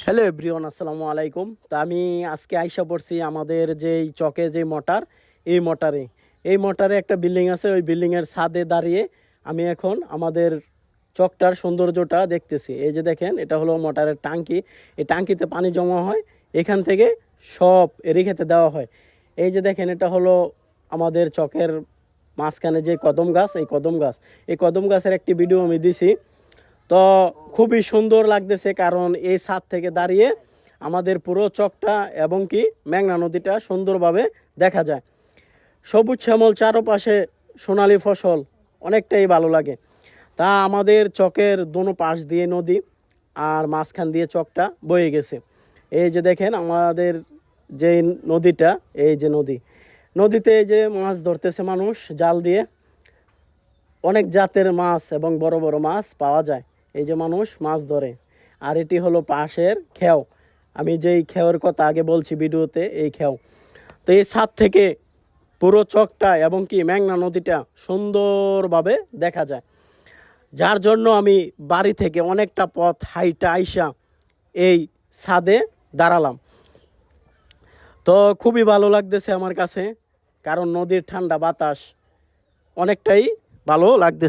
Hello everyone, আসসালামু আলাইকুম। তা আমি আজকে আইসা পড়ছি আমাদের যেই চকে যে মোটর, এই মোটরে একটা বিল্ডিং আছে। ওই বিল্ডিংয়ের ছাদে দাঁড়িয়ে আমি এখন আমাদের চকটার সৌন্দর্যটা দেখতেছি। এই যে দেখেন, এটা হলো মোটরের টাঙ্কি। এই টাঙ্কিতে পানি জমা হয়, এখান থেকে সব এরি খেতে দেওয়া হয়। এই যে দেখেন, এটা হলো আমাদের চকের মাঝখানে যে কদম গাছ, এই কদম গাছের একটি ভিডিও আমি দিছি। তো খুবই সুন্দর লাগতেছে, কারণ এই ছাদ থেকে দাঁড়িয়ে আমাদের পুরো চকটা এবং কি মেঘনা নদীটা সুন্দরভাবে দেখা যায়। সবুজ শ্যামল চারপাশে সোনালী ফসল, অনেকটাই ভালো লাগে। তা আমাদের চকের দোনো পাশ দিয়ে নদী, আর মাঝখান দিয়ে চকটা বয়ে গেছে। এই যে দেখেন আমাদের যে নদীটা, এই যে নদীতে এই যে মাছ ধরতেছে মানুষ জাল দিয়ে। অনেক জাতের মাছ এবং বড় বড় মাছ পাওয়া যায়। এই যে মানুষ মাছ ধরে। আর এটি হলো পাশের খেও, আমি যেই খেওর কথা আগে বলছি ভিডিওতে, এই খেও। তো এই ছাদ থেকে পুরো চকটা এবং কি মেঘনা নদীটা সুন্দরভাবে দেখা যায়, যার জন্য আমি বাড়ি থেকে অনেকটা পথ হাইটা আইসা এই ছাদে দাঁড়ালাম। তো খুবই ভালো লাগতেছে আমার কাছে, কারণ নদীর ঠান্ডা বাতাস অনেকটাই ভালো লাগতেছে।